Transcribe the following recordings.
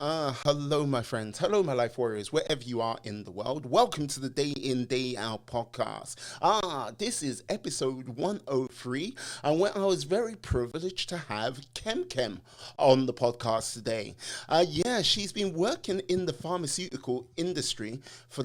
Hello, my friends. Hello, my life warriors, wherever you are in the world. Welcome to the Day In, Day Out podcast. This is episode 103, and where I was very privileged to have Kemkem on the podcast today. Yeah, she's been working in the pharmaceutical industry for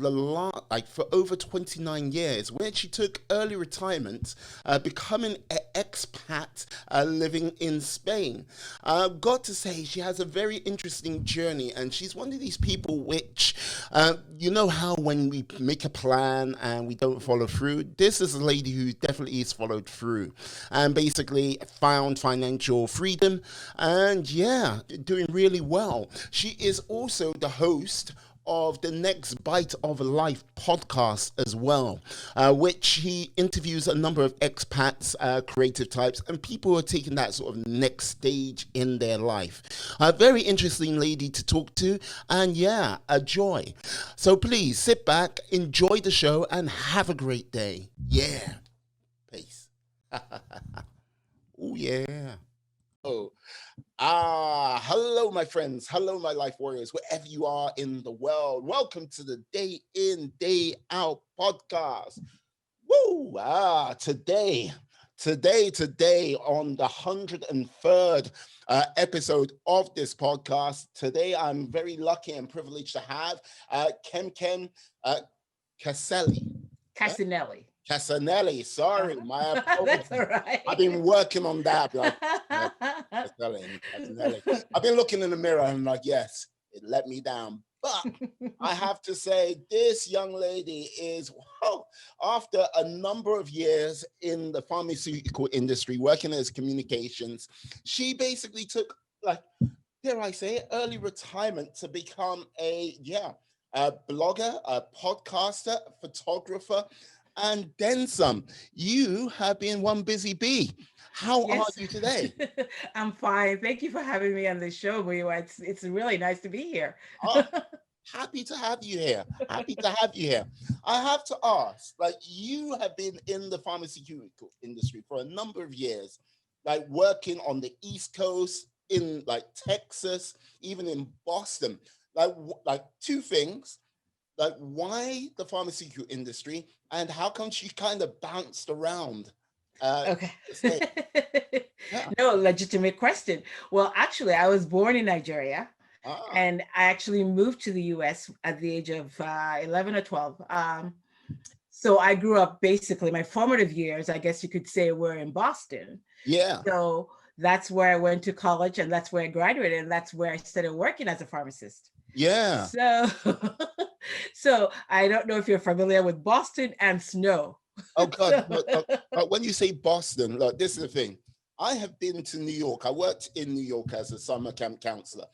for over 29 years, where she took early retirement, becoming an expat living in Spain. Got to say, she has a very interesting journey, and she's one of these people which, you know, how when we make a plan and we don't follow through, this is a lady who definitely is followed through and basically found financial freedom and, yeah, doing really well. She is also the host of the Next Bite of Life podcast as well, which he interviews a number of expats, creative types, and people who are taking that sort of next stage in their life. A very interesting lady to talk to, and yeah, a joy. So please sit back, enjoy the show, and have a great day. Yeah, peace. Oh, yeah. Oh, hello, my friends. Hello, my life warriors, wherever you are in the world. Welcome to the Day In, Day Out podcast. Woo! Today on the 103rd episode of this podcast. Today, I'm very lucky and privileged to have Kemkem Caselli. Casinelli. Casanelli, sorry, my apologies. That's all right. I've been working on that. Casanelli. I've been looking in the mirror and I'm like, yes, it let me down. But I have to say, this young lady is, after a number of years in the pharmaceutical industry, working as communications, she basically took, like, dare I say, early retirement to become a blogger, a podcaster, photographer, and then some. You have been one busy bee. How are Yes, you today? I'm fine. Thank you for having me on the show, Miwa. It's really nice to be here. Oh, happy to have you here. Happy to have you here. I have to ask, like, you have been in the pharmaceutical industry for a number of years, like working on the East Coast, in like Texas, even in Boston. Like two things. Like, why the pharmaceutical industry, and how come she kind of bounced around? Okay. The state? Yeah. No, legitimate question. Well, actually, I was born in Nigeria Ah, and I actually moved to the US at the age of 11 or 12. So I grew up basically, my formative years, I guess you could say, were in Boston. yeah, So that's where I went to college and that's where I graduated and that's where I started working as a pharmacist. yeah. So, so I don't know if you're familiar with Boston and snow. Oh God, So, but when you say Boston, look, this is the thing. I have been to New York. I worked in New York as a summer camp counselor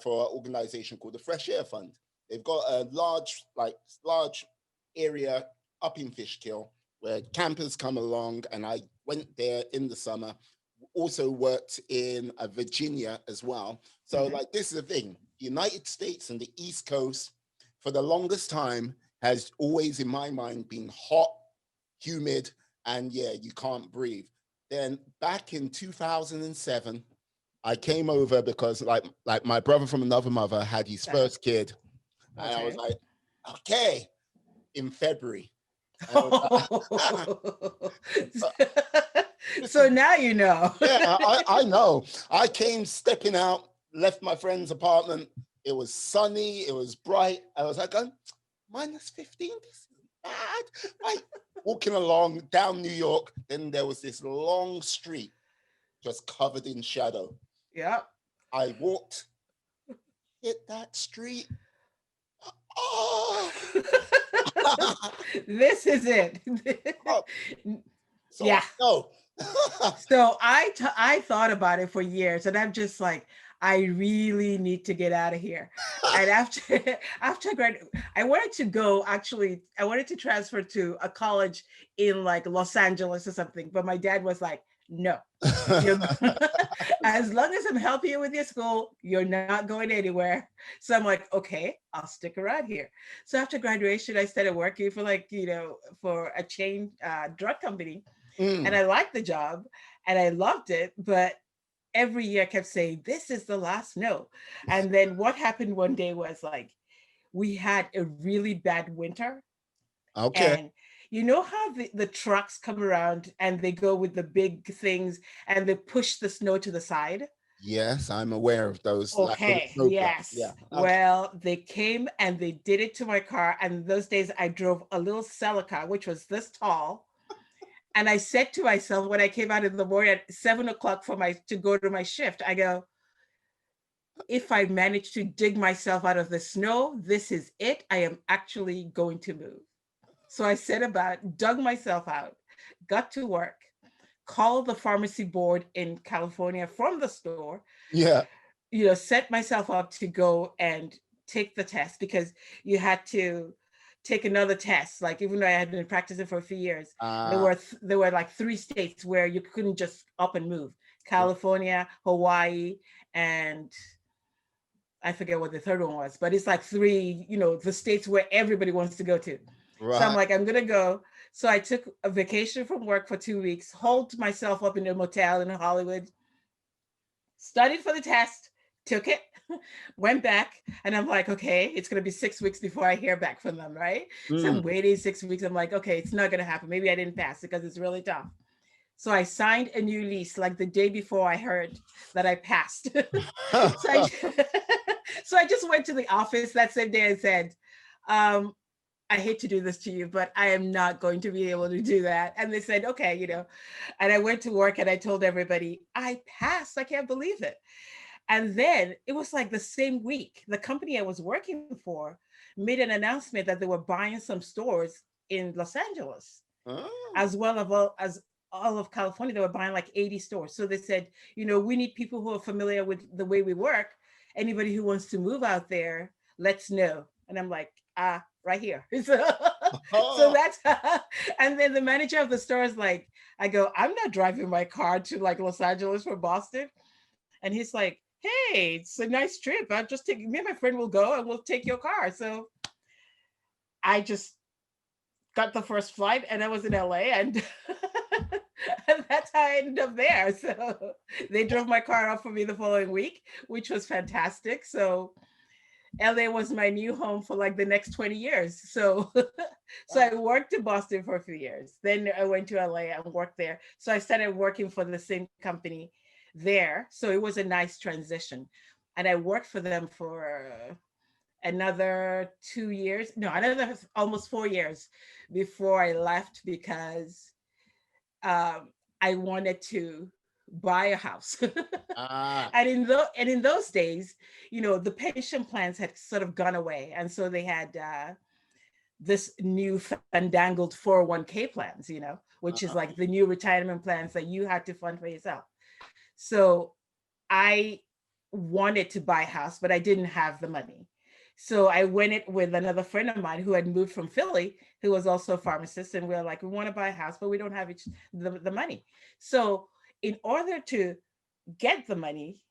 for an organization called the Fresh Air Fund. They've got a large area up in Fishkill where campers come along, and I went there in the summer. Also worked in Virginia as well. So, mhm. like, this is the thing: United States and the East Coast, for the longest time, has always, in my mind, been hot, humid, and yeah, you can't breathe. Then back in 2007, I came over because like my brother from another mother had his Uh-huh. first kid, and I was Okay. like, okay, in February. And I was like, this So is now you know. yeah, I know. I came stepping out, left my friend's apartment. It was sunny, it was bright. I was like, minus 15, this is bad. Right. Walking along down New York, then there was this long street just covered in shadow. Yep. I walked, hit that street. Oh, This is it. oh, so Yeah. no. So I thought about it for years, and I'm just like, I really need to get out of here. And after after I graduated, I wanted to go. Actually, I wanted to transfer to a college in like Los Angeles or something, but my dad was like, "No, you're as long as I'm helping you with your school, you're not going anywhere." So I'm like, "Okay, I'll stick around here." So after graduation, I started working for like for a chain drug company, and Mm, I liked the job and I loved it, but every year I kept saying, this is the last snow. And then what happened one day was like, we had a really bad winter. Okay. And you know how the trucks come around and they go with the big things and they push the snow to the side? Yes, I'm aware of those, like the Okay, snow plow. Yeah. yes. Okay. Well, they came and they did it to my car. And those days I drove a little Celica, which was this tall. And I said to myself when I came out in the morning at 7 o'clock for my to go to my shift, I go, if I manage to dig myself out of the snow, this is it. I am actually going to move. So I set about, dug myself out, got to work, called the pharmacy board in California from the store, Yeah. set myself up to go and take the test because you had to take another test. Like even though I had been practicing for a few years, Uh, there were like 3 states where you couldn't just up and move: California, Hawaii, and I forget what the third one was, but it's like three, the states where everybody wants to go to. So I'm right. like, I'm gonna go. So I took a vacation from work for 2 weeks, holed myself up in a motel in Hollywood, studied for the test, took it, went back, and I'm like, okay, it's gonna be 6 weeks before I hear back from them, right? So I'm Mm. waiting 6 weeks. I'm like, okay, it's not gonna happen. Maybe I didn't pass it because it's really tough. So I signed a new lease like the day before I heard that I passed. so I so I just went to the office that same day and said, um, I hate to do this to you, but I am not going to be able to do that. And they said, okay, And I went to work and I told everybody, I passed. I can't believe it. And then it was like the same week, the company I was working for made an announcement that they were buying some stores in Los Angeles, Oh. as well as all of California. They were buying like 80 stores. So they said, we need people who are familiar with the way we work. Anybody who wants to move out there, let's know. And I'm like, right here. So Oh. that's and then the manager of the store is like, I go, I'm not driving my car to like Los Angeles from Boston. And he's like, hey, it's a nice trip. I'll just take me and my friend will go and we'll take your car. So I just got the first flight and I was in LA and and that's how I ended up there. So they drove my car off for me the following week, which was fantastic. So LA was my new home for like the next 20 years. So so I worked in Boston for a few years. Then I went to LA and worked there. So I started working for the same company there. So it was a nice transition. And I worked for them for another 2 years, no, another almost 4 years before I left because I wanted to buy a house. Ah. And in those days, the pension plans had sort of gone away, and so they had this new fandangled 401k plans, which is like the new retirement plans that you had to fund for yourself. So I wanted to buy a house, but I didn't have the money. So I went it with another friend of mine who had moved from Philly, who was also a pharmacist. And we were like, we want to buy a house, but we don't have the money. So in order to get the money,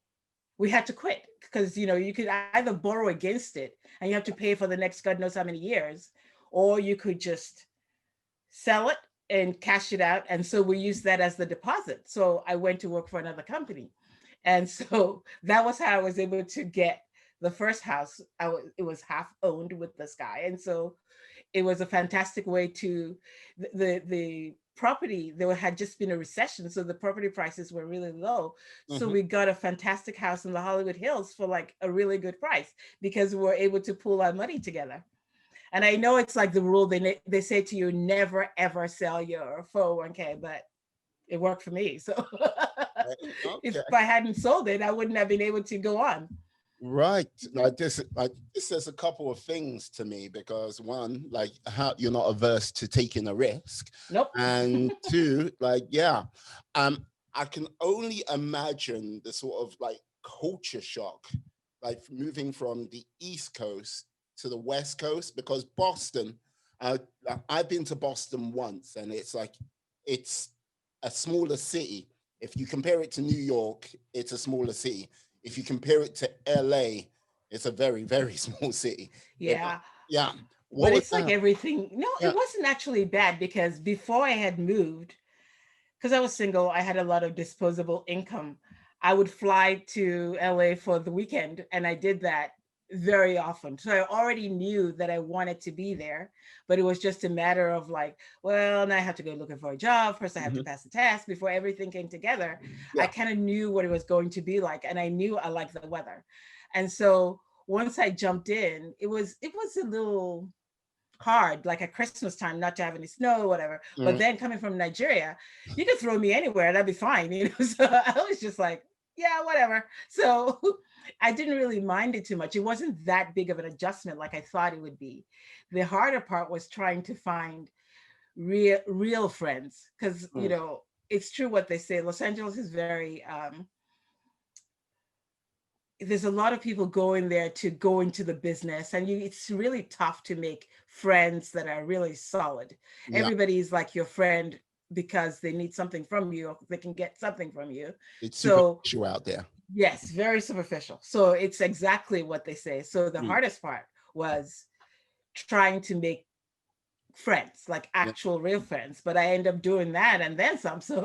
we had to quit because, you could either borrow against it and you have to pay for the next God knows how many years, or you could just sell it and cash it out. And so we used that as the deposit. So I went to work for another company. And so that was how I was able to get the first house. It was half owned with this guy. And so it was a fantastic way to the property. There had just been a recession, so the property prices were really low. So Mhm. we got a fantastic house in the Hollywood Hills for like a really good price because we were able to pool our money together. And I know it's like the rule they say to you, never ever sell your 401k, but it worked for me. So if Okay. I hadn't sold it, I wouldn't have been able to go on. Right. Like this says a couple of things to me because one, like how you're not averse to taking a risk. Nope. And two, like, yeah. Um, I can only imagine the sort of like culture shock, like moving from the East Coast to the West Coast, because Boston, uh, I've been to Boston once and it's like it's a smaller city. If you compare it to New York, it's a smaller city. If you compare it to LA, it's a very, very small city. Yeah. Yeah. What But was it's like that? everything. No, Yeah. it wasn't actually bad because before I had moved, because I was single, I had a lot of disposable income. I would fly to LA for the weekend, and I did that very often. So I already knew that I wanted to be there, but it was just a matter of like, well, now I have to go looking for a job. First, I have to Hmm. pass the test before everything came together. I Yeah. kind of knew what it was going to be like, and I knew I liked the weather. And so once I jumped in, it was a little hard, like at Christmas time, not to have any snow or whatever. But Mm. then coming from Nigeria, you could throw me anywhere and I'd be fine, you know. So I was just like, yeah, whatever. So I didn't really mind it too much. It wasn't that big of an adjustment like I thought it would be. The harder part was trying to find real friends, because Mm. it's true what they say. Los Angeles is very there's a lot of people going there to go into the business, and it's really tough to make friends that are really solid. Yeah. Everybody's like your friend because they need something from you, or they can get something from you. It's So superficial out there. yes, very superficial. So it's exactly what they say. So the Mm. hardest part was trying to make friends, like Yeah. actual real friends. But I end up doing that and then some. So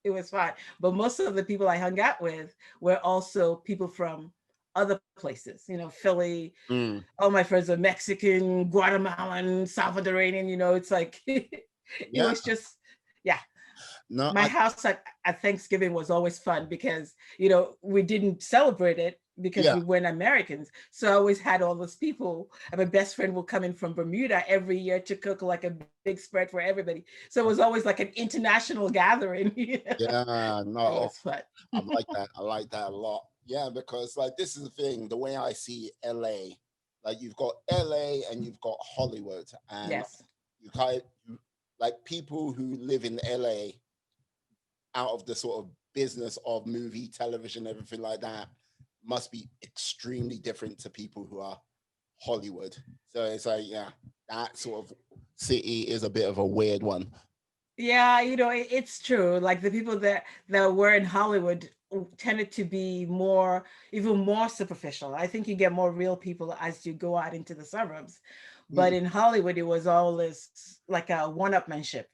it was fun. But most of the people I hung out with were also people from other places, Philly. Mm. All my friends are Mexican, Guatemalan, Salvadorian, it's like it Yeah. was just, yeah. No, My house at Thanksgiving was always fun because, we didn't celebrate it because yeah. we weren't Americans. So I always had all those people. And my best friend will come in from Bermuda every year to cook like a big spread for everybody. So it was always like an international gathering. Yeah. It No, was fun. I like that. I like that a lot. Yeah, because like this is the thing, the way I see LA, like you've got LA and you've got Hollywood, and Yes. you kind like people who live in LA out of the sort of business of movie, television, everything like that, must be extremely different to people who are Hollywood. So it's like, yeah, that sort of city is a bit of a weird one. Yeah, it's true. Like the people that were in Hollywood tended to be even more superficial. I think you get more real people as you go out into the suburbs. But Mm. in Hollywood, it was always like a one-upmanship.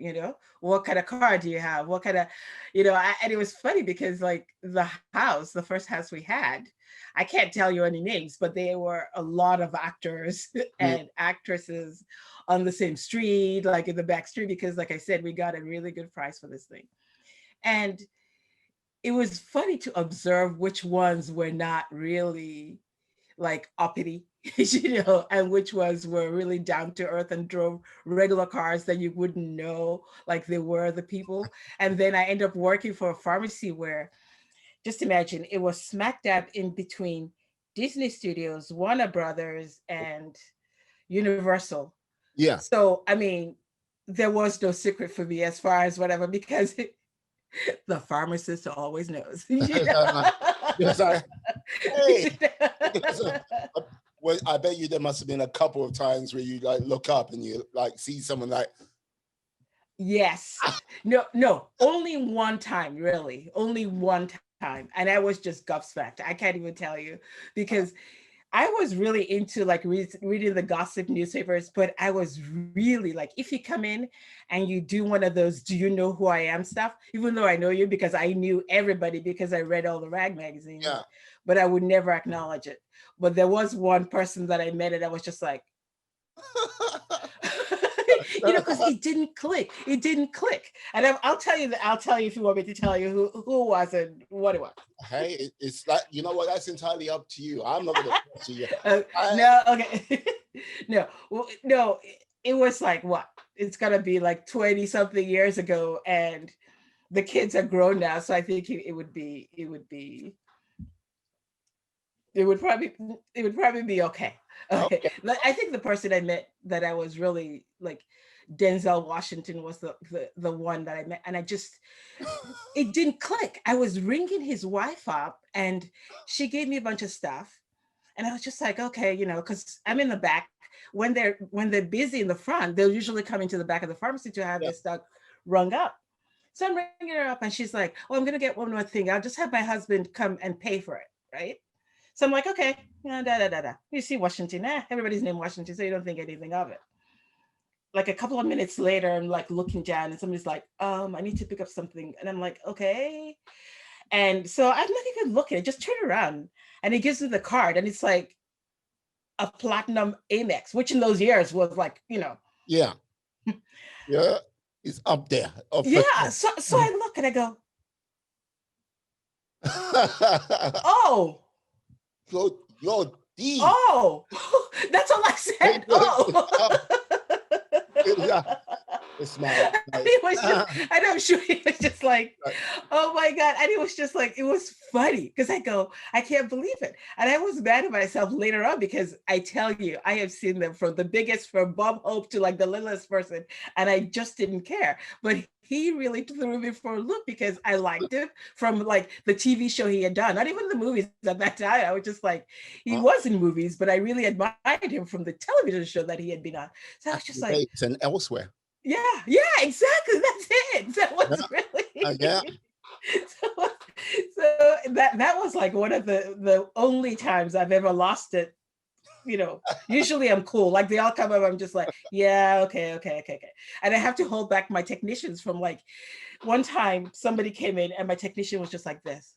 What kind of car do you have? What kind of, and it was funny because like the first house we had, I can't tell you any names, but there were a lot of actors Mm. and actresses on the same street, like in the back street, because like I said, we got a really good price for this thing. And it was funny to observe which ones were not really like uppity, and which ones were really down to earth and drove regular cars that you wouldn't know like they were the people. And then I ended up working for a pharmacy where, just imagine, it was smack dab in between Disney Studios, Warner Brothers, and Universal. Yeah. So, I mean, there was no secret for me as far as whatever, because the pharmacist always knows. Because I, hey, because well, I bet you there must have been a couple of times where you like look up and you like see someone like, Yes. No, no, only one time, really. Only one time. And I was just gobsmacked. I can't even tell you, because I was really into like reading the gossip newspapers, but I was really like, if you come in and you do one of those, do you know who I am stuff? Even though I know you because I knew everybody because I read all the rag magazines, yeah. but I would never acknowledge it. But there was one person that I met and I was just like, because it didn't click. It didn't click. And I'll tell you that. I'll tell you if you want me to tell you who was and what it was. Hey, it's that, you know what? That's entirely up to you. I'm not going to pressure you. No, okay. No, no, it was like what? It's gonna be like 20 something years ago, and the kids are grown now. So I think it would probably be okay. Okay. Okay. I think the person I met that I was really like, Denzel Washington was the one that I met, and it didn't click. I was ringing his wife up, and she gave me a bunch of stuff, and I was just like, okay, because I'm in the back. When they're busy in the front, they'll usually come into the back of the pharmacy to have Yeah. their stuff rung up. So I'm ringing her up, and she's like, "Oh, I'm gonna get one more thing. I'll just have my husband come and pay for it, right?" So I'm like, "Okay, da da da da." You see Washington? Everybody's named Washington, so you don't think anything of it. Like a couple of minutes later, I'm like looking down, and somebody's like, I need to pick up something," and I'm like, "Okay." And so I'm not even looking, I just turn around and he gives me the card and it's like a platinum Amex, which in those years was like, Yeah. Yeah. It's up there. Oh, for yeah. sure. So I look and I go, oh, You're deep. oh, that's all I said. Oh. Yeah. It's smart. And he was just, and I'm sure he was just like, oh my God. And it was just like, it was funny because I go, I can't believe it. And I was mad at myself later on because I tell you, I have seen them from the biggest, from Bob Hope to like the littlest person, and I just didn't care. But he really threw me for a loop because I liked him from like the TV show he had done, not even the movies at that time. I was just like, he was in movies, but I really admired him from the television show that he had been on. So I was just like, and elsewhere. yeah, exactly. That's it. That was really Yeah. So that was like one of the only times I've ever lost it. Usually I'm cool. Like they all come up, I'm just like, yeah, okay. And I have to hold back my technicians from like, one time somebody came in and my technician was just like this.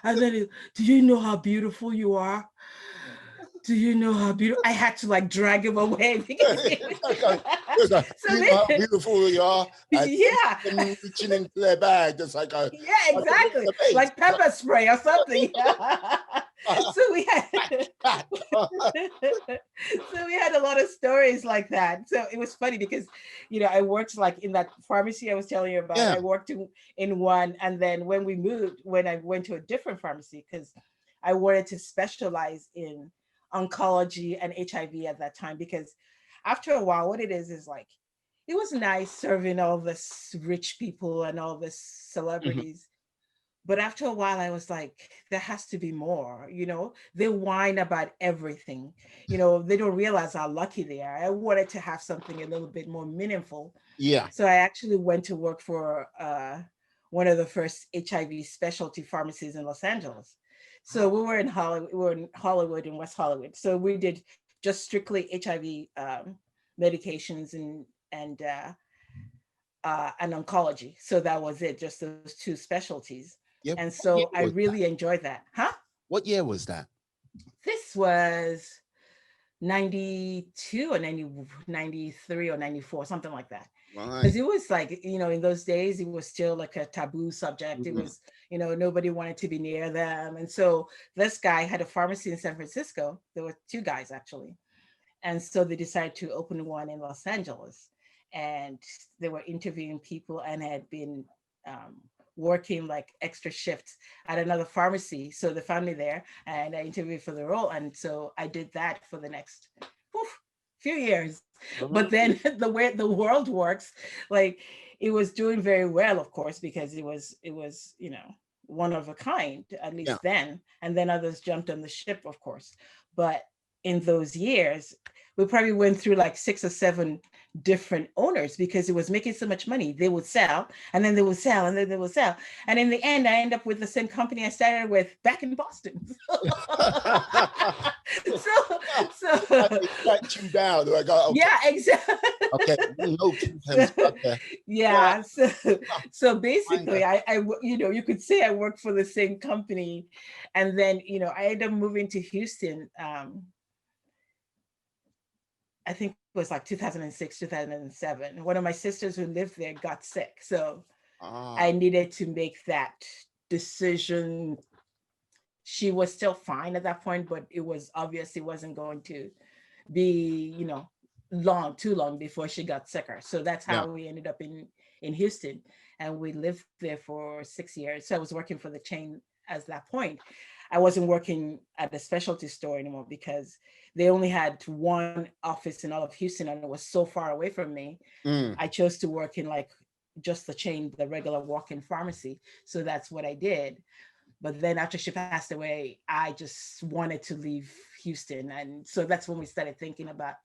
And then, do you know how beautiful you are? Do you know how beautiful? I had to like drag him away because how beautiful you are. Yeah. Reaching into their bag, just like yeah, exactly. Like pepper spray or something. So we had a lot of stories like that. So it was funny because I worked like in that pharmacy I was telling you about. Yeah. I worked in one, and then when I went to a different pharmacy because I wanted to specialize in oncology and HIV at that time, because after a while what it is like, it was nice serving all this rich people and all this celebrities. But after a while, I was like, there has to be more, They whine about everything. They don't realize how lucky they are. I wanted to have something a little bit more meaningful. Yeah. So I actually went to work for one of the first HIV specialty pharmacies in Los Angeles. So we were in Hollywood, in West Hollywood. So we did just strictly HIV medications and oncology. So that was it, just those two specialties. Yeah. And so I really enjoyed that. Huh? What year was that? This was 92 or 93 or 94, something like that. Because it was like, in those days, it was still like a taboo subject. It was, nobody wanted to be near them. And so this guy had a pharmacy in San Francisco. There were two guys actually. And so they decided to open one in Los Angeles. And they were interviewing people and had been working like extra shifts at another pharmacy. So they found me there and I interviewed for the role. And so I did that for the next few years. But then the way the world works, like it was doing very well, of course, because it was, one of a kind, at least then. And then others jumped on the ship, of course. But in those years, we probably went through like 6 or 7 different owners because it was making so much money. They would sell and then they would sell and then they would sell. And in the end, I end up with the same company I started with back in Boston. So let you down. Like, okay. Yeah, exactly. Okay. Yeah. So basically I you could say I worked for the same company. And then, I ended up moving to Houston. I think it was like 2006, 2007. One of my sisters who lived there got sick. So I needed to make that decision. She was still fine at that point, but it was obvious it wasn't going to be, too long before she got sicker. So that's how we ended up in Houston. And we lived there for 6 years. So I was working for the chain at that point. I wasn't working at a specialty store anymore because they only had one office in all of Houston and it was so far away from me. I chose to work in like just the chain, the regular walk-in pharmacy. So that's what I did. But then after she passed away, I just wanted to leave Houston. And so that's when we started thinking about,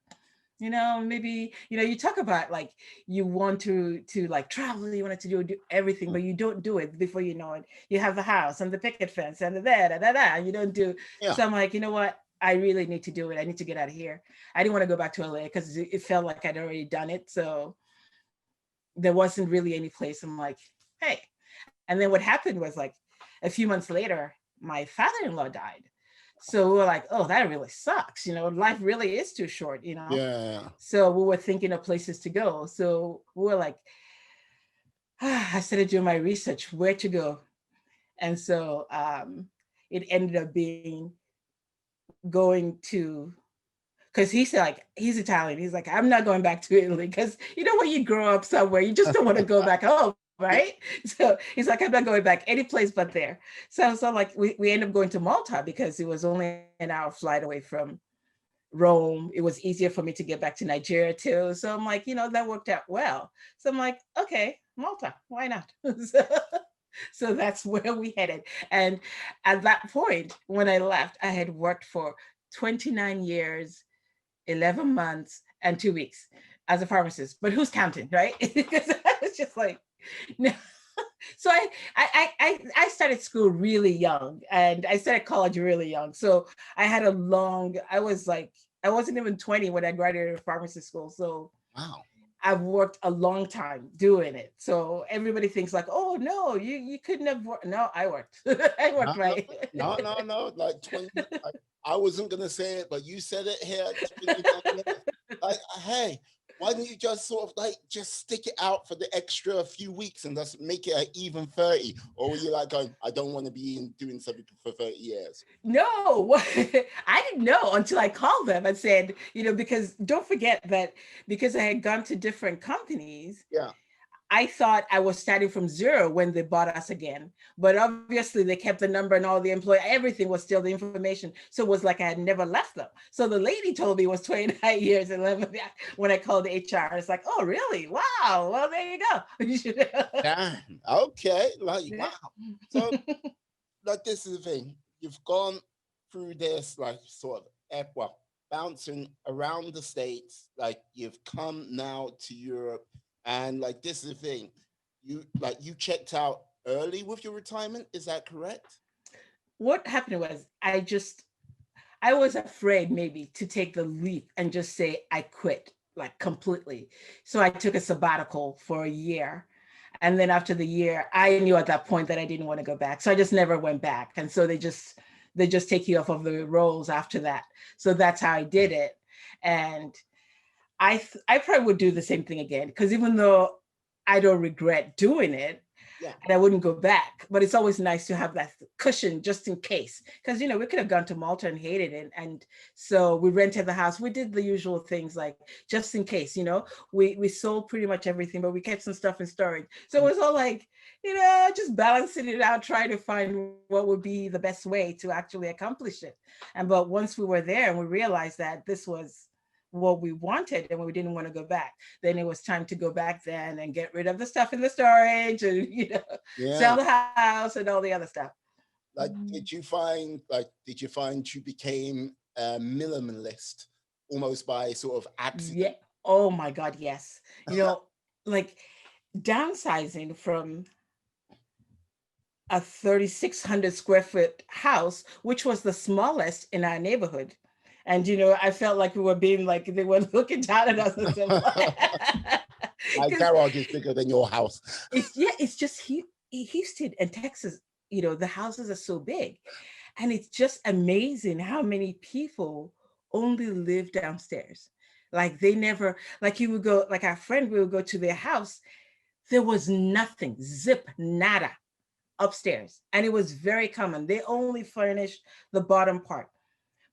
maybe, you talk about like, you want to like travel, you wanted to do everything, but you don't do it before you know it. You have the house and the picket fence and the you don't do. So I'm like, you know what? I really need to do it. I need to get out of here. I didn't want to go back to LA because it felt like I'd already done it. So there wasn't really any place. I'm like, hey, And then what happened was like a few months later, my father-in-law died. So we were like, oh, that really sucks. Life really is too short. Yeah. So we were thinking of places to go. So we were like, I started doing my research, where to go. And so it ended up being going to, because he said, like, he's Italian. He's like, I'm not going back to Italy, because when you grow up somewhere, you just don't want to go back home, right? So he's like, I'm not going back any place but there. So like we ended up going to Malta because it was only an hour flight away from Rome. It was easier for me to get back to Nigeria too. So I'm like, that worked out well. So I'm like, okay, Malta, why not? So that's where we headed. And at that point, when I left, I had worked for 29 years, 11 months, and 2 weeks as a pharmacist. But who's counting, right? Because I was just like, no. So I started school really young, and I started college really young. So I had I was like, I wasn't even 20 when I graduated pharmacy school. So Wow. I've worked a long time doing it. So everybody thinks like, oh no, you couldn't have worked. No, I worked. I No, worked, right. no. Like 20, like, I wasn't gonna say it, but you said it here. 29 minutes. Like, hey, why don't you just sort of like just stick it out for the extra few weeks and just make it an even 30? Or were you like going, I don't want to be doing something for 30 years? No, I didn't know until I called them and said, because don't forget that because I had gone to different companies, Yeah. I thought I was starting from zero when they bought us again. But obviously they kept the number and all the employee, everything was still the information. So it was like I had never left them. So the lady told me it was 29 years and 11 when I called the HR. It's like, oh, really? Wow. Well, there you go. Damn. Okay. Like, Yeah. wow. So, like, this is the thing. You've gone through this, like, sort of, well, bouncing around the States. Like, you've come now to Europe. And, like, this is the thing. You checked out early with your retirement. Is that correct? What happened was I was afraid maybe to take the leap and just say I quit like completely. So I took a sabbatical for a year. And then after the year, I knew at that point that I didn't want to go back. So I just never went back. And so they just take you off of the rolls after that. So that's how I did it. And I probably would do the same thing again, because even though I don't regret doing it, Yeah. and I wouldn't go back. But it's always nice to have that cushion just in case, because we could have gone to Malta and hated it, and so we rented the house. We did the usual things like just in case. We sold pretty much everything, but we kept some stuff in storage. So it was all like just balancing it out, trying to find what would be the best way to actually accomplish it. And but once we were there and we realized that this was what we wanted and we didn't want to go back, then it was time to go back then and get rid of the stuff in the storage and sell Yeah. the house and all the other stuff. Like, did you find you became a minimalist almost by sort of Yeah. accident? Oh my God, yes. Like downsizing from a 3,600 square foot house, which was the smallest in our neighborhood. And I felt like we were being like they were looking down at us and said, My because garage is bigger than your house. it's just Houston and Texas. The houses are so big, and it's just amazing how many people only live downstairs. Like they never, like you would go, like our friend, we would go to their house. There was nothing, zip, nada upstairs, and it was very common. They only furnished the bottom part.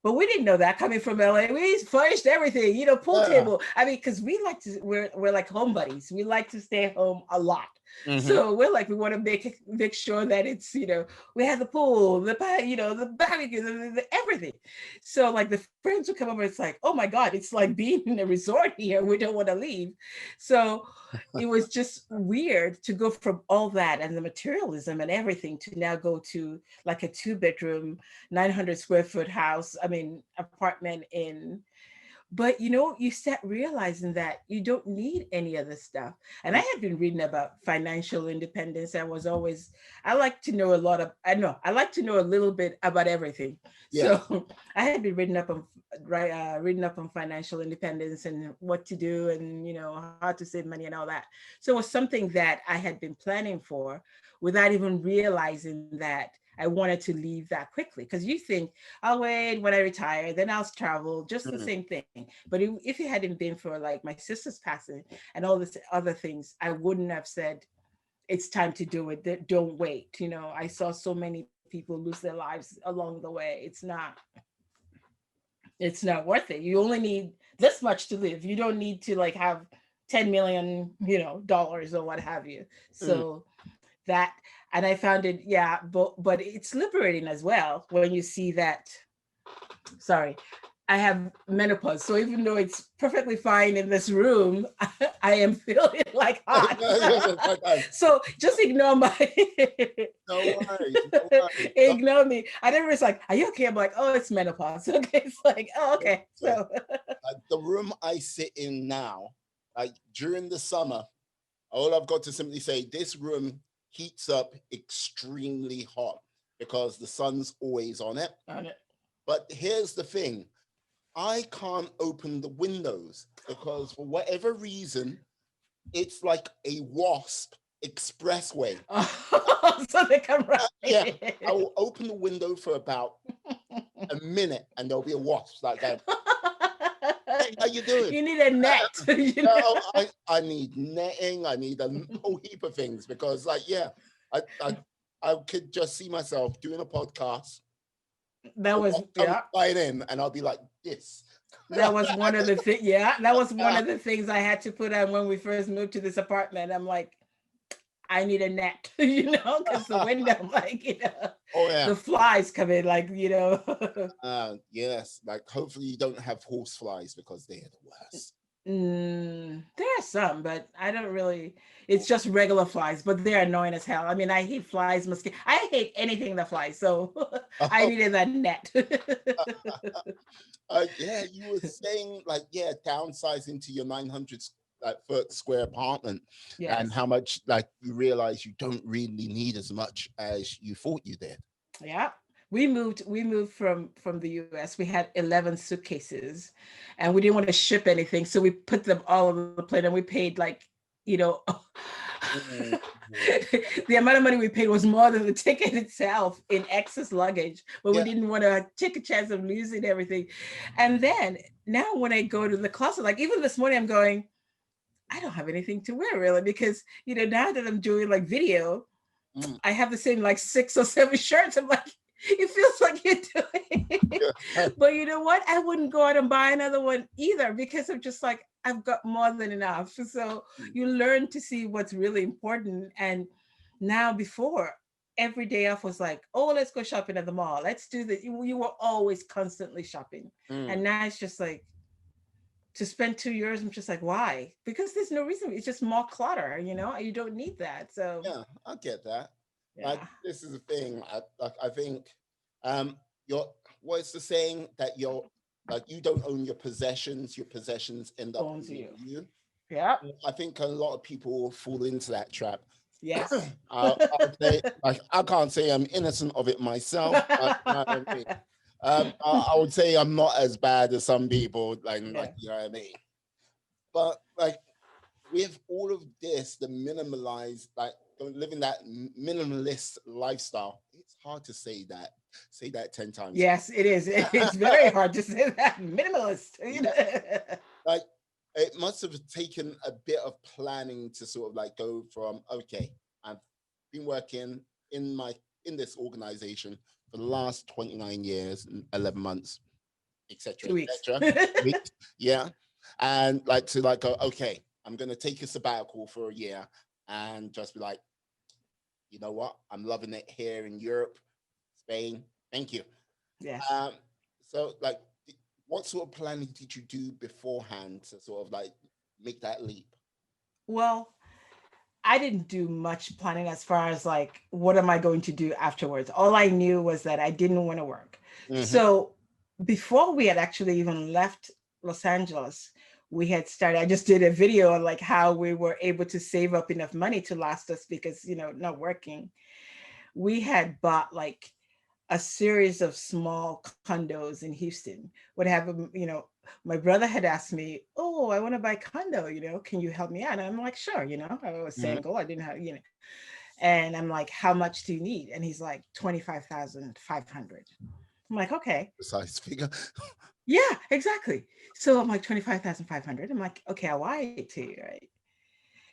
But we didn't know that coming from LA. We furnished everything, pool Yeah. table. I mean, because we're like home buddies. We like to stay home a lot. Hmm. So we're like, we want to make sure that it's, we have the pool, the barbecue, everything. So like the friends would come over, it's like, oh my God, it's like being in a resort here. We don't want to leave. So it was just weird to go from all that and the materialism and everything to now go to like a 2 bedroom 900 square foot house, I mean, apartment but you start realizing that you don't need any of this stuff. And I had been reading about financial independence. I like to know I like to know a little bit about everything. Yeah. So I had been reading up on financial independence and what to do and, how to save money and all that. So it was something that I had been planning for, without even realizing that I wanted to leave that quickly. Because you think, I'll wait when I retire, then I'll travel, just the Mm, same thing. But if it hadn't been for like my sister's passing and all this other things, I wouldn't have said it's time to do it. Don't wait. I saw so many people lose their lives along the way. It's not worth it. You only need this much to live. You don't need to like have 10 million, dollars or what have you. mm. So that, and I found it, yeah, but it's liberating as well when you see that. Sorry, I have menopause, so even though it's perfectly fine in this room, I am feeling like hot. So just ignore my No worries, no worries. ignore me. I never was like, "Are you okay?" I'm like, "Oh, it's menopause." Okay, it's like, "Oh, okay." So, So the room I sit in now, like during the summer, all I've got to simply say, this room heats up extremely hot because the sun's always on it. on it. But here's the thing, I can't open the windows because for whatever reason, it's like a wasp expressway. Oh, so they come right. Yeah, I will open the window for about a minute and there'll be a wasp like that. Hey, how you doing? You need a net. No, I need netting. I need a whole heap of things because, like, yeah, I could just see myself doing a podcast. That was, Come yeah. right in, and I'll be like this. That was one of the things. Yeah, that was one of the things I had to put on when we first moved to this apartment. I'm like, I need a net, because the window, like, Oh yeah. the flies come in, like, Yes. Like, hopefully you don't have horse flies because they're the worst. There are some, but I don't really. It's just regular flies, but they're annoying as hell. I mean, I hate flies, mosquitoes. I hate anything that flies. So I needed that net. Yeah, you were saying like, yeah, downsizing to your 900 foot square apartment, and Yes. how much like you realize you don't really need as much as you thought you did. Yeah. We moved from the US. We had 11 suitcases and we didn't want to ship anything. So we put them all over the plane and we paid like, you know, Mm, the amount of money we paid was more than the ticket itself in excess luggage, but we yeah. didn't want to take a chance of losing everything. And then now when I go to the closet, like even this morning, I'm going, I don't have anything to wear really, because now that I'm doing like video, Mm, I have the same like 6 or 7 shirts. I'm like, it feels like you're doing yeah. it. But you know what? I wouldn't go out and buy another one either because I'm just like, I've got more than enough. So you learn to see what's really important. And now before, every day off was like, oh, let's go shopping at the mall. Let's do this. You were always constantly shopping. Mm, And now it's just like, to spend 2 years, I'm just like, why? Because there's no reason. It's just more clutter, you don't need that. So yeah, I get that. Like, yeah. this is the thing. I think um your what's the saying that you're like you don't own your possessions end up Owns owning you. you. Yeah. I think a lot of people fall into that trap. Yes. I'll say, like, I can't say I'm innocent of it myself, but you know what I mean. I would say I'm not as bad as some people, like Yeah. you know what I mean. But like with all of this, the minimalized, like living that minimalist lifestyle, it's hard to say that 10 times. Yes, it is. It's very hard to say that. Minimalist. Like it must have taken a bit of planning to sort of like go from, okay, I've been working in my in this organization for the last 29 years, 11 months, etc., 2 weeks. etc. Weeks, yeah, and like to like go, okay, I'm gonna take a sabbatical for a year and just be like, you know what, I'm loving it here in Europe, Spain. Thank you. Yes. Um, so like, what sort of planning did you do beforehand to sort of like make that leap? Well, I didn't do much planning as far as like, what am I going to do afterwards? All I knew was that I didn't want to work. Hmm. So before we had actually even left Los Angeles, we had started, I just did a video on like how we were able to save up enough money to last us because, not working. We had bought like a series of small condos in Houston. Would have, my brother had asked me, oh, I want to buy a condo, can you help me out? And I'm like, sure, I was Hmm. single. I didn't have, And I'm like, how much do you need? And he's like, 25,500. I'm like, okay. Precise figure. Yeah, exactly. So I'm like, 25,500. I'm like, okay, I'll wire it to you, right?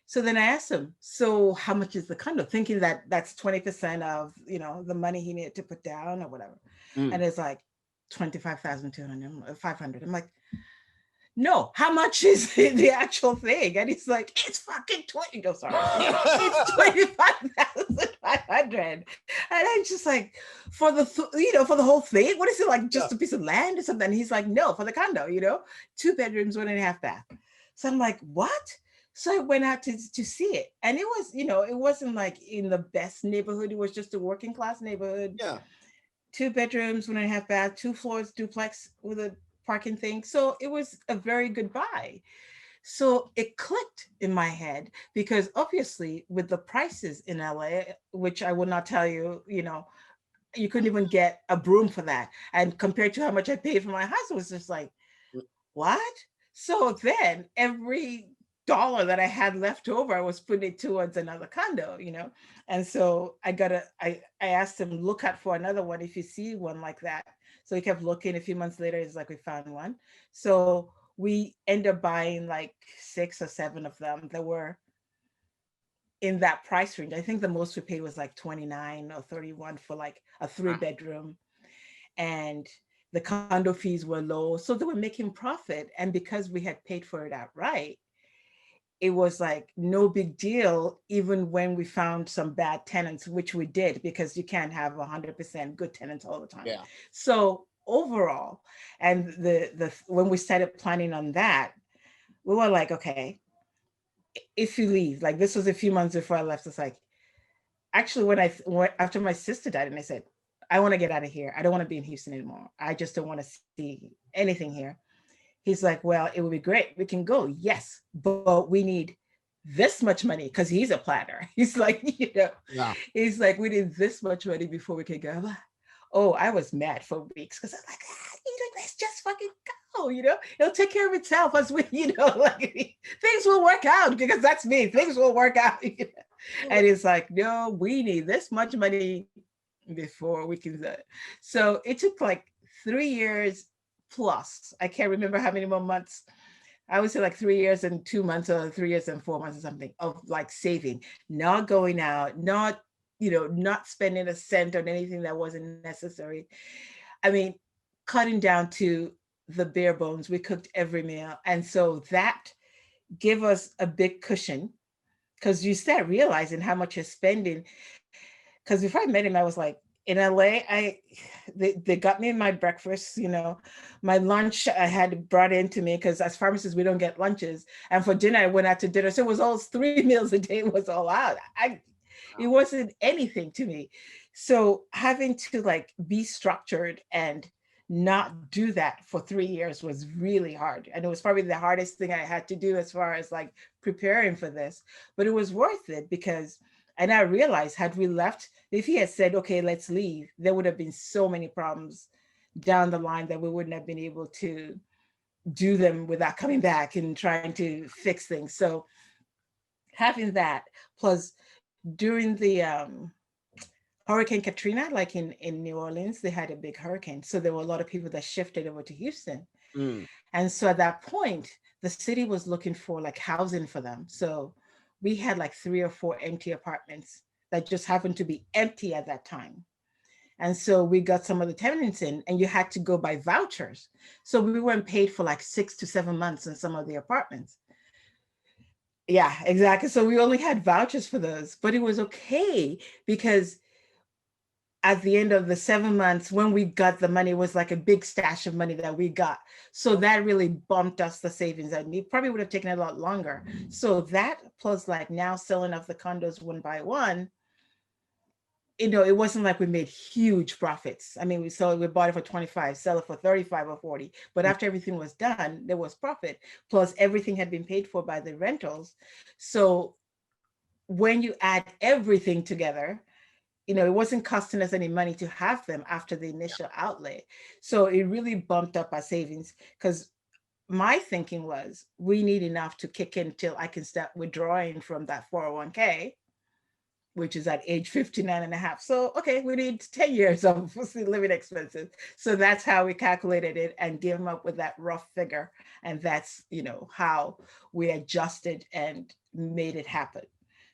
So then I asked him, so how much is the condo? Thinking that that's 20% of, the money he needed to put down or whatever. And Mm. it's like 25,200, 500. I'm like, no, how much is the actual thing? And he's like, it's fucking 20. No, sorry. It's 25,500. And I'm just like, for the whole thing? What is it, like Yeah. just a piece of land or something? And he's like, no, for the condo, 2 bedrooms, 1.5 bath. So I'm like, what? So I went out to see it. And it was, it wasn't like in the best neighborhood. It was just a working class neighborhood. Yeah. 2 bedrooms, 1.5 bath, 2 floors, duplex with a parking thing. So it was a very good buy. So it clicked in my head because obviously with the prices in LA, which I will not tell you, you couldn't even get a broom for that. And compared to how much I paid for my house, it was just like, what? So then every dollar that I had left over, I was putting it towards another condo. And so I asked him, look out for another one if you see one like that. So he kept looking. A few months later, it's like we found one. So we end up buying like 6 or 7 of them that were in that price range. I think the most we paid was like 29 or 31 for like a 3 bedroom. And the condo fees were low. So they were making profit. And because we had paid for it outright, it was like no big deal, even when we found some bad tenants, which we did, because you can't have 100% good tenants all the time. Yeah. So overall, and the when we started planning on that, we were like, okay, if you leave, like this was a few months before I left, it's like, actually after my sister died, and I said, I want to get out of here. I don't want to be in Houston anymore. I just don't want to see anything here. He's like, well, it would be great. We can go. Yes, but we need this much money, because he's a planner. He's like, Yeah. he's like, we need this much money before we can go. I'm like, oh, I was mad for weeks because I'm like, let's just fucking go, it'll take care of itself as we, like things will work out, because that's me. Things will work out. And it's like, no, we need this much money before we can do it. So it took like 3 years plus. I can't remember how many more months. I would say like 3 years and 2 months, or 3 years and 4 months, or something, of like saving, not going out, not spending a cent on anything that wasn't necessary. I mean, cutting down to the bare bones. We cooked every meal. And so that gave us a big cushion, because you start realizing how much you're spending. Because before I met him, I was like, in LA, they got me my breakfast, my lunch I had brought into me, because as pharmacists we don't get lunches, and for dinner I went out to dinner, so it was all 3 meals a day. It was all out. It wasn't anything to me. So having to like be structured and not do that for 3 years was really hard, and it was probably the hardest thing I had to do as far as like preparing for this. But it was worth it, because and I realized, had we left, if he had said, okay, let's leave, there would have been so many problems down the line that we wouldn't have been able to do them without coming back and trying to fix things. So having that, plus during the Hurricane Katrina, like in New Orleans, they had a big hurricane. So there were a lot of people that shifted over to Houston. Mm. And so at that point, the city was looking for like housing for them. So we had like 3 or 4 empty apartments that just happened to be empty at that time. And so we got some of the tenants in, and you had to go by vouchers. So we weren't paid for like 6 to 7 months in some of the apartments. Yeah, exactly. So we only had vouchers for those, but it was okay, because at the end of the 7 months, when we got the money, it was like a big stash of money that we got. So that really bumped us the savings. And it probably would have taken a lot longer. So that, plus like now selling off the condos one by one, it wasn't like we made huge profits. I mean, we bought it for 25, sell it for 35 or 40. But after everything was done, there was profit. Plus everything had been paid for by the rentals. So when you add everything together, it wasn't costing us any money to have them after the initial outlay. So it really bumped up our savings, because my thinking was, we need enough to kick in till I can start withdrawing from that 401k. which is at age 59 and a half. So, okay, we need 10 years of living expenses. So that's how we calculated it and came up with that rough figure. And that's, how we adjusted and made it happen.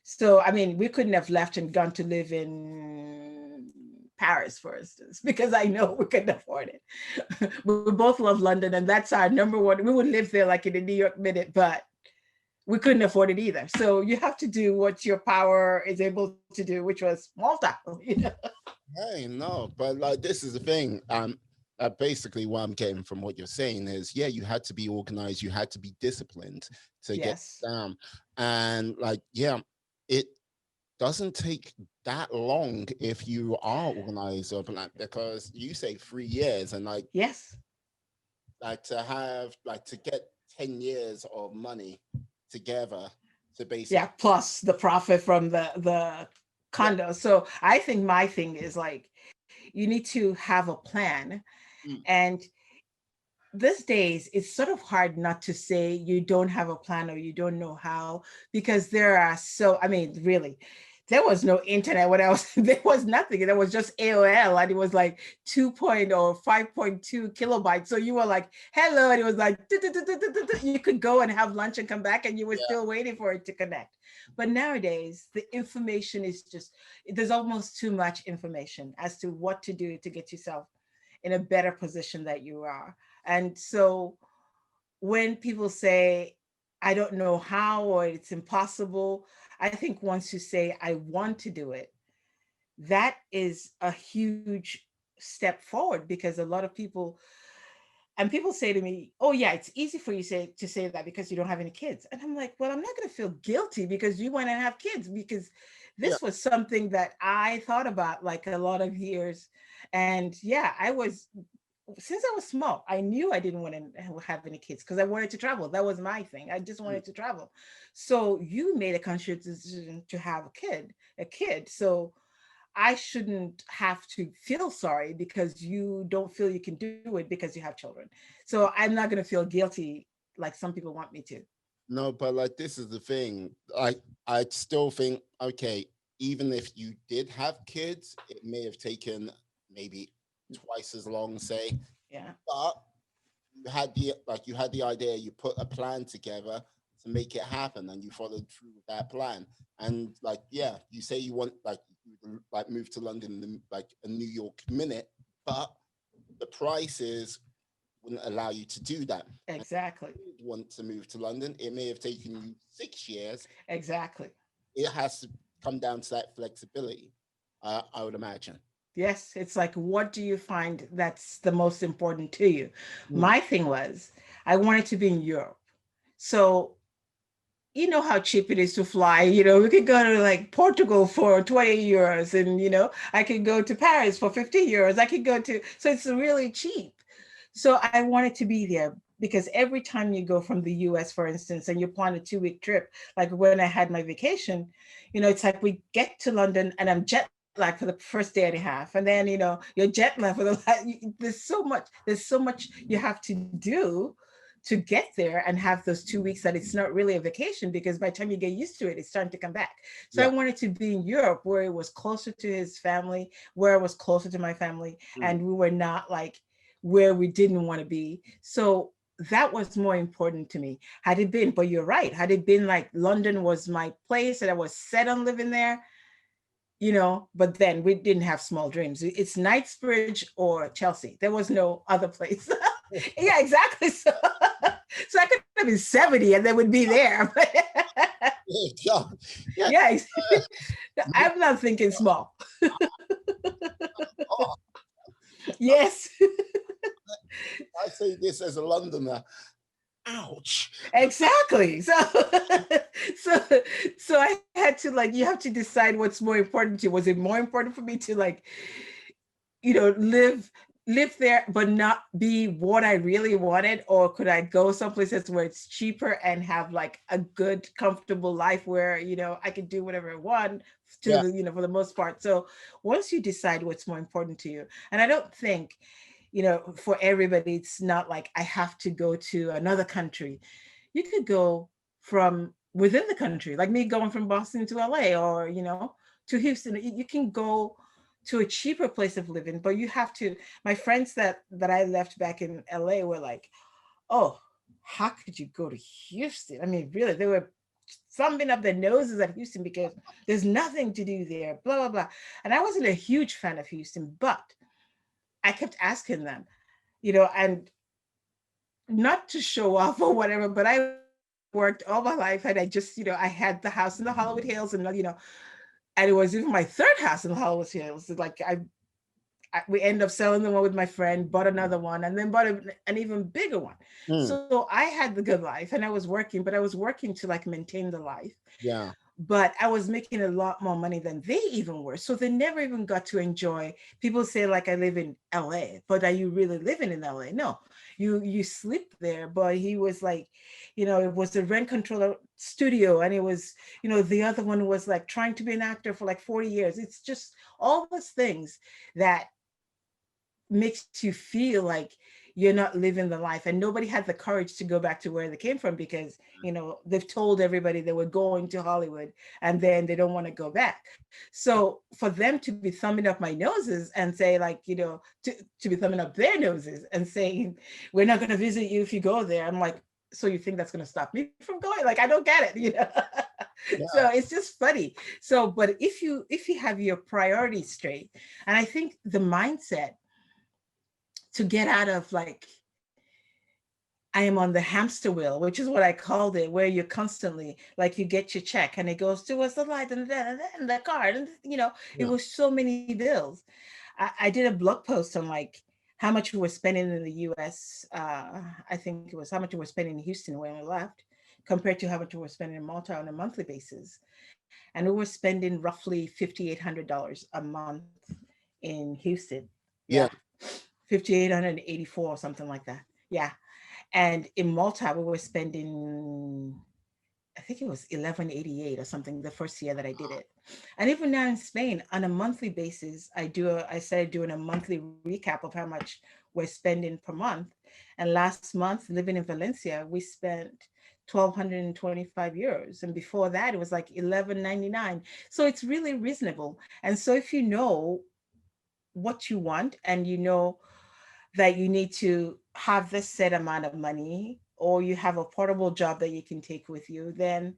So, I mean, we couldn't have left and gone to live in Paris, for instance, because I know we couldn't afford it. We both love London, and that's our number one. We would live there like in a New York minute, but we couldn't afford it either. So you have to do what your power is able to do, which was Malta. Hey, no, but like this is the thing. Basically, what I'm getting from what you're saying is, yeah, you had to be organized, you had to be disciplined to get Yes. down, and like, yeah, it doesn't take that long if you are organized or like because you say 3 years and Yes. like to have like to get 10 years of money together to Yeah. basically Plus the profit from the yeah. condo. So I think my thing is like, you need to have a plan. Mm, And these days, it's sort of hard not to say you don't have a plan or you don't know how, because there are so, I mean, really, there was no internet when I was, there was nothing. There was just AOL, and it was like 2 point or 5.2 kilobytes. So you were like, hello, and it was like, you could go and have lunch and come back and you were yeah. still waiting for it to connect. But nowadays, the information is just, there's almost too much information as to what to do to get yourself in a better position that you are. And so when people say, I don't know how or it's impossible, I think once you say, I want to do it, that is a huge step forward, because a lot of people, and people say to me, oh yeah, it's easy for you to say that because you don't have any kids. And I'm like, well, I'm not going to feel guilty because you want to have kids, because Yeah. this was something that I thought about like a lot of years. And yeah, I was, since I was small, I knew I didn't want to have any kids because I wanted to travel. That was my thing. I just Mm. wanted to travel. So you made a conscious decision to have a kid. So I shouldn't have to feel sorry because you don't feel you can do it because you have children. So I'm not going to feel guilty like some people want me to. No, but like this is the thing. I still think okay, even if you did have kids, it may have taken maybe twice as long, say, Yeah. but you had the idea, you put a plan together to make it happen, and you followed through with that plan. And like, yeah, you say you want like move to London in like a New York minute, but the prices wouldn't allow you to do that. And Exactly. if you did want to move to London, it may have taken you 6 years. Exactly. It has to come down to that flexibility, I would imagine. Yes, it's like, what do you find that's the most important to you? Mm, My thing was, I wanted to be in Europe. So you know how cheap it is to fly. We could go to like Portugal for 20 euros, and I could go to Paris for 50 euros. I could go to, so it's really cheap. So I wanted to be there because every time you go from the US, for instance, and you plan a 2-week trip, like when I had my vacation, it's like we get to London and I'm jet lagged for the first day and a half. And then, you're jet lagged for there's so much you have to do to get there and have those 2 weeks that it's not really a vacation, because by the time you get used to it, it's starting to come back. So I yeah. wanted to be in Europe where it was closer to his family, where it was closer to my family, Mm, and we were not like where we didn't want to be. So that was more important to me. Had it been, but you're right, had it been like London was my place and I was set on living there, but then we didn't have small dreams. It's Knightsbridge or Chelsea. There was no other place. Yeah, exactly. So I could have been 70 and they would be there. yeah, yeah. Yeah, No, I'm not thinking small. oh, Yes, I say this as a Londoner. Ouch. exactly. So so I had to, like, you have to decide what's more important to you. Was it more important for me to, like, live there but not be what I really wanted, or could I go some places where it's cheaper and have like a good comfortable life where I could do whatever I want to Yeah, for the most part. So once you decide what's more important to you, and I don't think for everybody it's not like I have to go to another country. You could go from within the country, like me going from Boston to LA, or to Houston. You can go to a cheaper place of living, but you have to. My friends that I left back in LA were like, "Oh, how could you go to Houston?" I mean, really, they were thumbing up their noses at Houston because there's nothing to do there, blah blah blah. And I wasn't a huge fan of Houston, but I kept asking them, and not to show off or whatever, but I worked all my life and I just, I had the house in the Hollywood Hills and and it was even my third house in the Hollywood Hills. Like we ended up selling the one with my friend, bought another one, and then bought an even bigger one. Mm. So I had the good life and I was working, but I was working to like maintain the life. Yeah. But I was making a lot more money than they even were. So they never even got to enjoy. People say like I live in LA, but are you really living in LA? No, you sleep there. But he was like, it was a rent controller studio, and it was, the other one was like trying to be an actor for like 40 years. It's just all those things that makes you feel like you're not living the life, and nobody had the courage to go back to where they came from because they've told everybody they were going to Hollywood and then they don't want to go back. So for them to be thumbing up my noses and say like to be thumbing up their noses and saying we're not going to visit you if you go there, I'm like, so you think that's going to stop me from going? Like, I don't get it. Yeah. So it's just funny. So but if you have your priorities straight, and I think the mindset to get out of like I am on the hamster wheel, which is what I called it, where you're constantly like you get your check and it goes towards the light and the card, and it Yeah. was so many bills. I did a blog post on like how much we were spending in the US. I think it was how much we were spending in Houston when we left compared to how much we were spending in Malta on a monthly basis. And we were spending roughly $5,800 a month in Houston. Yeah. Yeah. 5,884 or something like that. Yeah. And in Malta, we were spending, I think it was 1188 or something the first year that I did it. And even now in Spain, on a monthly basis, I started doing a monthly recap of how much we're spending per month. And last month, living in Valencia, we spent 1,225 euros. And before that, it was like 1199. So it's really reasonable. And so if you know what you want and you know that you need to have this set amount of money, or you have a portable job that you can take with you, then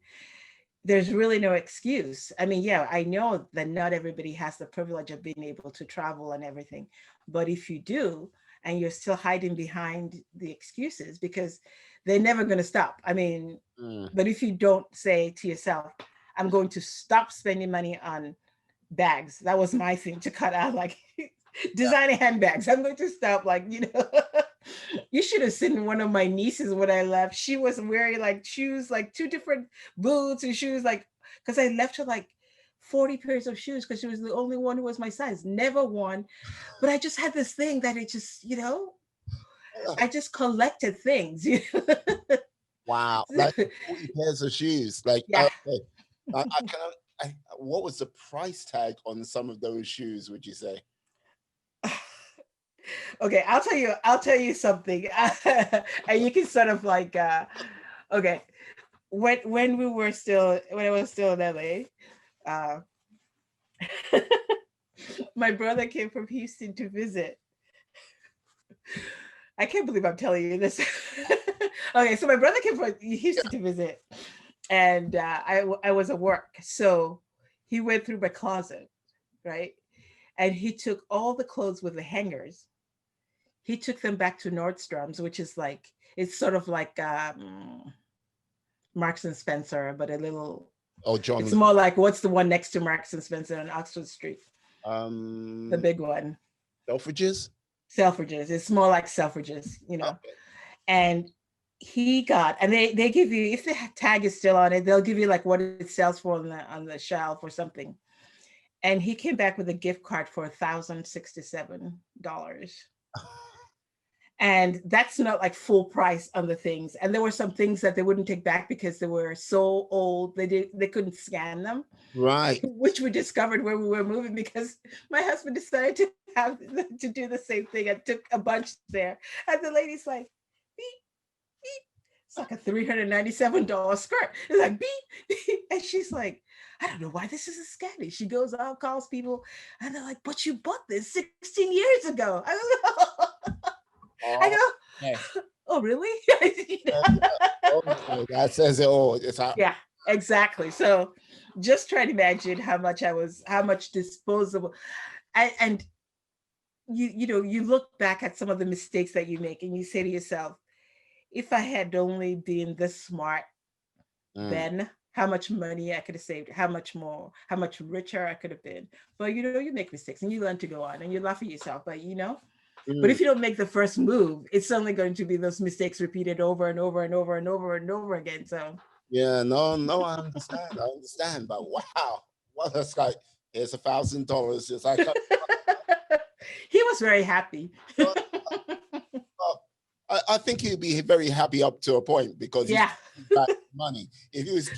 there's really no excuse. I mean, yeah, I know that not everybody has the privilege of being able to travel and everything, but if you do, and you're still hiding behind the excuses because they're never going to stop. I mean, Mm. but if you don't say to yourself, I'm going to stop spending money on bags. That was my thing, to cut out like designer handbags. I'm going to stop, like, you should have seen one of my nieces when I left. She was wearing like shoes, like two different boots and shoes, like, because I left her like 40 pairs of shoes because she was the only one who was my size. Never one. But I just had this thing that it just, I just collected things. Wow. That's 40 pairs of shoes. Like, Yeah. okay. I can what was the price tag on some of those shoes, would you say? Okay, I'll tell you something. And you can sort of like okay. When I was still in LA, uh my brother came from Houston to visit. I can't believe I'm telling you this. Okay, so my brother came from Houston to visit, and I was at work, so he went through my closet, right, and he took all the clothes with the hangers. He took them back to Nordstrom's, which is like, it's sort of like Marks and Spencer, but a little. Oh, John It's Lee. more like, what's the one next to Marks and Spencer on Oxford Street? The Um, big one. Selfridges. Selfridges. It's more like Selfridges. Okay. And he got, and they give you, if the tag is still on it, they'll give you like what it sells for on the shelf or something. And he came back with a gift card for $1,067. And that's not like full price on the things. And there were some things that they wouldn't take back because they were so old they couldn't scan them, Right. which we discovered where we were moving because my husband decided to have to do the same thing and took a bunch there. And the lady's like, beep, beep. It's like a $397 skirt. It's like beep, beep. And she's like, I don't know why this is a scam. She goes out, calls people, and they're like, but you bought this 16 years ago. I Oh, okay. go, oh, really? Oh, that says it all. It's Yeah, exactly. So just try to imagine how much disposable, and you look back at some of the mistakes that you make and you say to yourself, if I had only been this smart mm, then, how much money I could have saved, how much richer I could have been. But you make mistakes and you learn to go on and you laugh at yourself. But mm. if you don't make the first move, it's only going to be those mistakes repeated over and over and over and over and over again. So Yeah, no, no, I understand. I understand. But wow, well, that's like, here's $1,000. It's like, he was very happy. uh, I think he'd be very happy up to a point because he's Yeah. back money. If he was